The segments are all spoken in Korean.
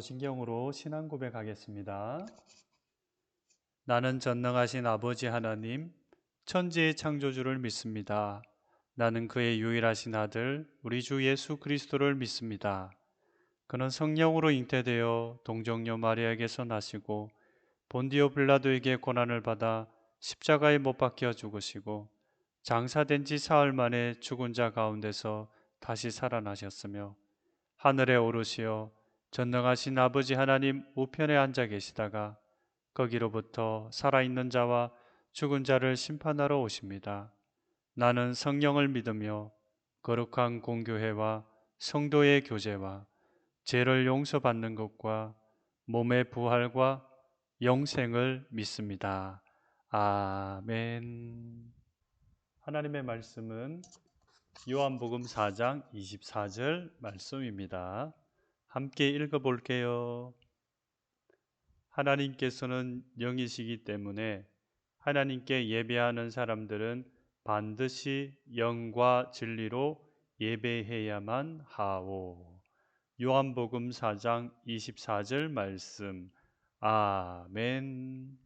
사도신경으로 신앙 고백하겠습니다. 나는 전능하신 아버지 하나님, 천지의 창조주를 믿습니다. 나는 그의 유일하신 아들, 우리 주 예수 그리스도를 믿습니다. 그는 성령으로 잉태되어 동정녀 마리아에게서 나시고 본디오 빌라도에게 고난을 받아 십자가에 못 박혀 죽으시고 장사된 지 사흘 만에 죽은 자 가운데서 다시 살아나셨으며 하늘에 오르시어 전능하신 아버지 하나님 우편에 앉아 계시다가 거기로부터 살아있는 자와 죽은 자를 심판하러 오십니다. 나는 성령을 믿으며 거룩한 공교회와 성도의 교제와 죄를 용서받는 것과 몸의 부활과 영생을 믿습니다. 아멘. 하나님의 말씀은 요한복음 4장 24절 말씀입니다. 함께 읽어볼게요. 하나님께서는 영이시기 때문에 하나님께 예배하는 사람들은 반드시 영과 진리로 예배해야만 하오. 요한복음 4장 24절 말씀. 아멘.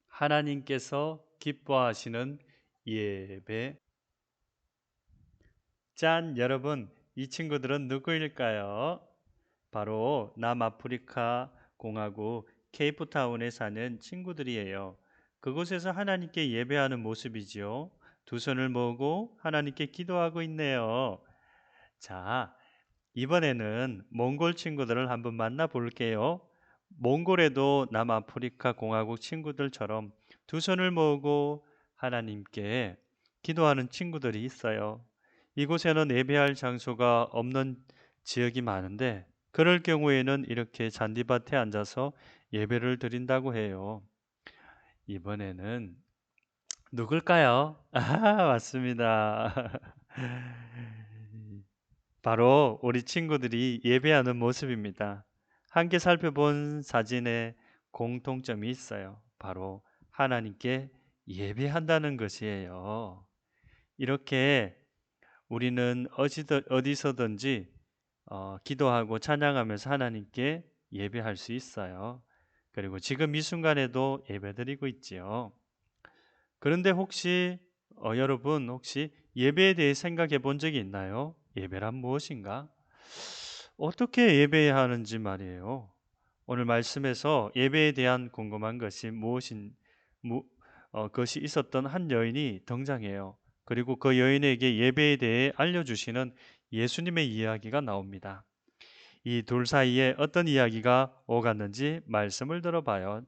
하나님께서 기뻐하시는 예배. 짠, 여러분, 이 친구들은 누구일까요? 바로 남아프리카 공화국 케이프타운에 사는 친구들이에요. 그곳에서 하나님께 예배하는 모습이지요. 두 손을 모으고 하나님께 기도하고 있네요. 자, 이번에는 몽골 친구들을 한번 만나볼게요. 몽골에도 남아프리카 공화국 친구들처럼 두 손을 모으고 하나님께 기도하는 친구들이 있어요. 이곳에는 예배할 장소가 없는 지역이 많은데 그럴 경우에는 이렇게 잔디밭에 앉아서 예배를 드린다고 해요. 이번에는 누굴까요? 맞습니다. 바로 우리 친구들이 예배하는 모습입니다. 함께 살펴본 사진에 공통점이 있어요. 바로 하나님께 예배한다는 것이에요. 이렇게 우리는 어디서든지 기도하고 찬양하면서 하나님께 예배할 수 있어요. 그리고 지금 이 순간에도 예배드리고 있지요. 그런데 혹시 여러분 혹시 예배에 대해 생각해 본 적이 있나요? 예배란 무엇인가? 어떻게 예배해야 하는지 말이에요. 오늘 말씀에서 예배에 대한 궁금한 것이 것이 있었던 한 여인이 등장해요. 그리고 그 여인에게 예배에 대해 알려주시는 예수님의 이야기가 나옵니다. 이 둘 사이에 어떤 이야기가 오갔는지 말씀을 들어봐요.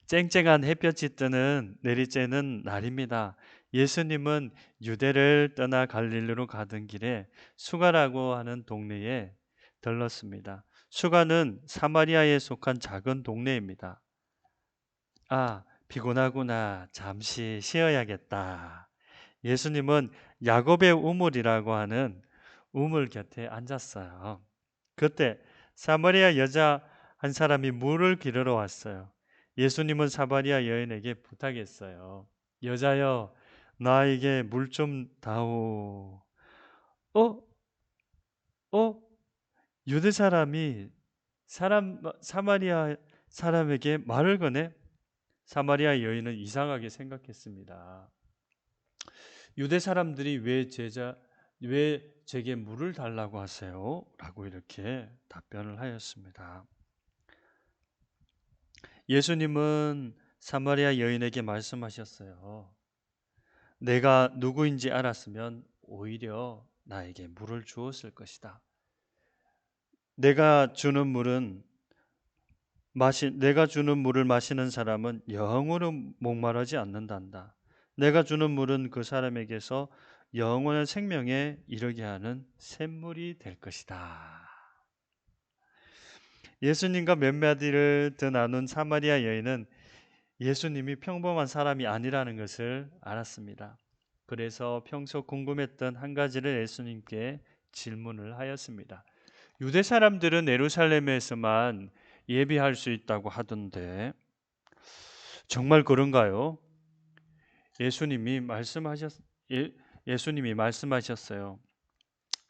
쨍쨍한 햇볕이 뜨는 내리쬐는 날입니다. 예수님은 유대를 떠나 갈릴리로 가던 길에 수가라고 하는 동네에 들렀습니다. 수가는 사마리아에 속한 작은 동네입니다. 피곤하구나. 잠시 쉬어야겠다. 예수님은 야곱의 우물이라고 하는 우물 곁에 앉았어요. 그때 사마리아 여자 한 사람이 물을 기르러 왔어요. 예수님은 사마리아 여인에게 부탁했어요. 여자여, 나에게 물 좀 다오. 어? 어? 유대 사람이 사마리아 사람에게 말을 거네? 사마리아 여인은 이상하게 생각했습니다. 유대 사람들이 왜 제게 물을 달라고 하세요? 라고 이렇게 답변을 하였습니다. 예수님은 사마리아 여인에게 말씀하셨어요. 내가 누구인지 알았으면 오히려 나에게 물을 주었을 것이다. 내가 주는 물을 마시는 사람은 영원히 목마르지 않는단다. 내가 주는 물은 그 사람에게서 영원한 생명에 이르게 하는 샘물이 될 것이다. 예수님과 몇 마디를 더 나눈 사마리아 여인은 예수님이 평범한 사람이 아니라는 것을 알았습니다. 그래서 평소 궁금했던 한 가지를 예수님께 질문을 하였습니다. 유대 사람들은 예루살렘에서만 예배할 수 있다고 하던데 정말 그런가요? 예수님이 말씀하셨 예, 예수님이 말씀하셨어요.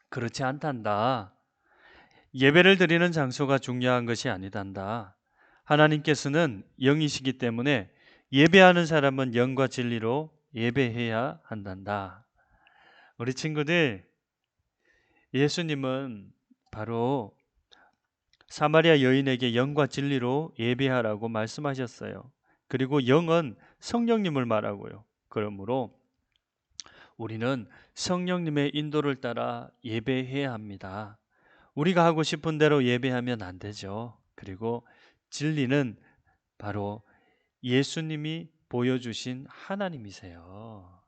그렇지 않단다. 예배를 드리는 장소가 중요한 것이 아니단다. 하나님께서는 영이시기 때문에 예배하는 사람은 영과 진리로 예배해야 한단다. 우리 친구들, 예수님은 바로 사마리아 여인에게 영과 진리로 예배하라고 말씀하셨어요. 그리고 영은 성령님을 말하고요. 그러므로 우리는 성령님의 인도를 따라 예배해야 합니다. 우리가 하고 싶은 대로 예배하면 안 되죠. 그리고 진리는 바로 예수님이 보여주신 하나님이세요.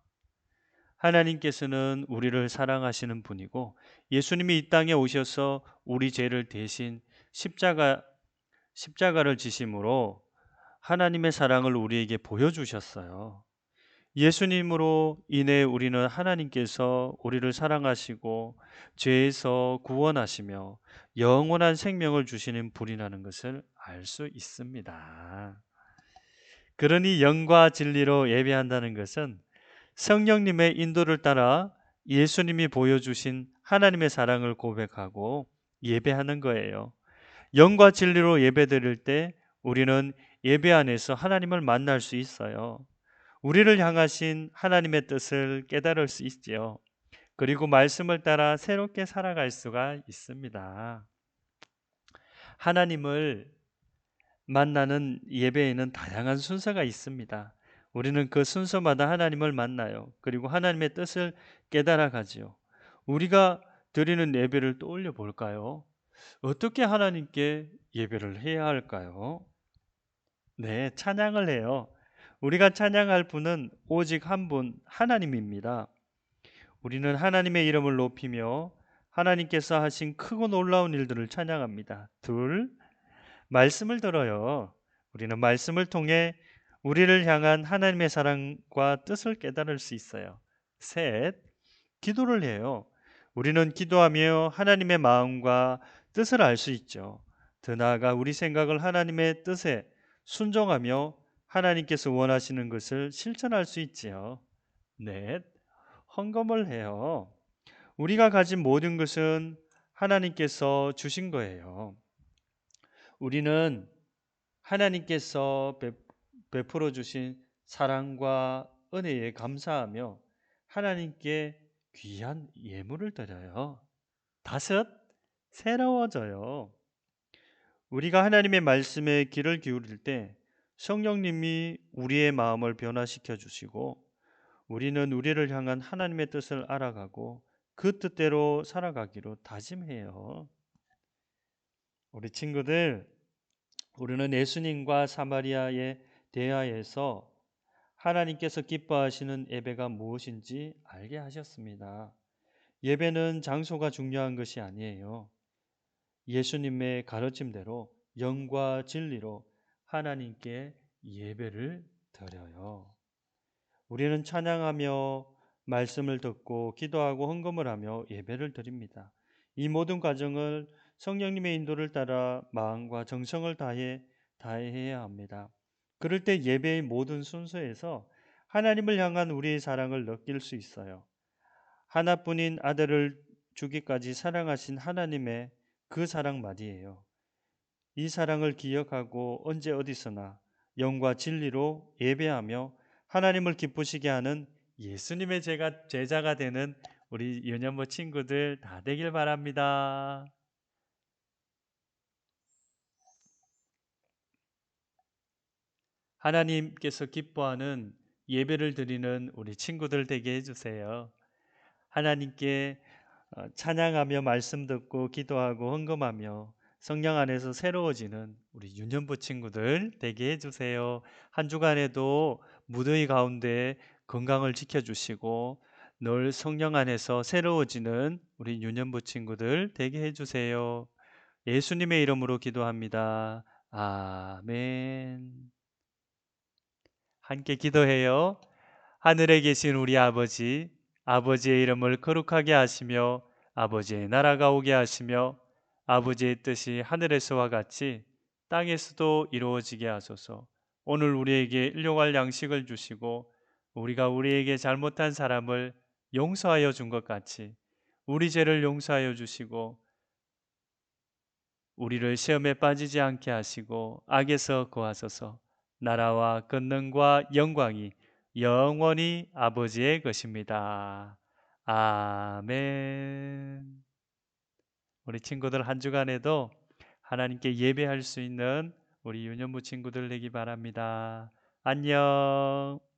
하나님께서는 우리를 사랑하시는 분이고 예수님이 이 땅에 오셔서 우리 죄를 대신 십자가를 지심으로 하나님의 사랑을 우리에게 보여주셨어요. 예수님으로 인해 우리는 하나님께서 우리를 사랑하시고 죄에서 구원하시며 영원한 생명을 주시는 분이라는 것을 알 수 있습니다. 그러니 영과 진리로 예배한다는 것은 성령님의 인도를 따라 예수님이 보여주신 하나님의 사랑을 고백하고 예배하는 거예요. 영과 진리로 예배드릴 때 우리는 예배 안에서 하나님을 만날 수 있어요. 우리를 향하신 하나님의 뜻을 깨달을 수 있지요. 그리고 말씀을 따라 새롭게 살아갈 수가 있습니다. 하나님을 만나는 예배에는 다양한 순서가 있습니다. 우리는 그 순서마다 하나님을 만나요. 그리고 하나님의 뜻을 깨달아 가지요. 우리가 드리는 예배를 떠올려 볼까요? 어떻게 하나님께 예배를 해야 할까요? 네, 찬양을 해요. 우리가 찬양할 분은 오직 한 분, 하나님입니다. 우리는 하나님의 이름을 높이며 하나님께서 하신 크고 놀라운 일들을 찬양합니다. 둘, 말씀을 들어요. 우리는 말씀을 통해 우리를 향한 하나님의 사랑과 뜻을 깨달을 수 있어요. 셋, 기도를 해요. 우리는 기도하며 하나님의 마음과 뜻을 알 수 있죠. 더 나아가 우리 생각을 하나님의 뜻에 순종하며 하나님께서 원하시는 것을 실천할 수 있지요. 넷, 헌금을 해요. 우리가 가진 모든 것은 하나님께서 주신 거예요. 우리는 하나님께서 베풀어 주신 사랑과 은혜에 감사하며 하나님께 귀한 예물을 드려요. 다섯, 새로워져요. 우리가 하나님의 말씀에 귀를 기울일 때 성령님이 우리의 마음을 변화시켜 주시고 우리는 우리를 향한 하나님의 뜻을 알아가고 그 뜻대로 살아가기로 다짐해요. 우리 친구들, 우리는 예수님과 사마리아의 대화에서 하나님께서 기뻐하시는 예배가 무엇인지 알게 하셨습니다. 예배는 장소가 중요한 것이 아니에요. 예수님의 가르침대로 영과 진리로 하나님께 예배를 드려요. 우리는 찬양하며 말씀을 듣고 기도하고 헌금을 하며 예배를 드립니다. 이 모든 과정을 성령님의 인도를 따라 마음과 정성을 다해야 합니다. 그럴 때 예배의 모든 순서에서 하나님을 향한 우리의 사랑을 느낄 수 있어요. 하나뿐인 아들을 주기까지 사랑하신 하나님의 그 사랑 말이에요. 이 사랑을 기억하고 언제 어디서나 영과 진리로 예배하며 하나님을 기쁘시게 하는 예수님의 제자가 되는 우리 유년부 친구들 다 되길 바랍니다. 하나님께서 기뻐하는 예배를 드리는 우리 친구들 되게 해주세요. 하나님께 찬양하며 말씀 듣고 기도하고 헌금하며 성령 안에서 새로워지는 우리 유년부 친구들 되게 해주세요. 한 주간에도 무더위 가운데 건강을 지켜주시고 늘 성령 안에서 새로워지는 우리 유년부 친구들 되게 해주세요. 예수님의 이름으로 기도합니다. 아멘. 함께 기도해요. 하늘에 계신 우리 아버지, 아버지의 이름을 거룩하게 하시며 아버지의 나라가 오게 하시며 아버지의 뜻이 하늘에서와 같이 땅에서도 이루어지게 하소서. 오늘 우리에게 일용할 양식을 주시고 우리가 우리에게 잘못한 사람을 용서하여 준 것 같이 우리 죄를 용서하여 주시고 우리를 시험에 빠지지 않게 하시고 악에서 구하소서. 나라와 권능과 영광이 영원히 아버지의 것입니다. 아멘. 우리 친구들 한 주간에도 하나님께 예배할 수 있는 우리 유년부 친구들 되기 바랍니다. 안녕.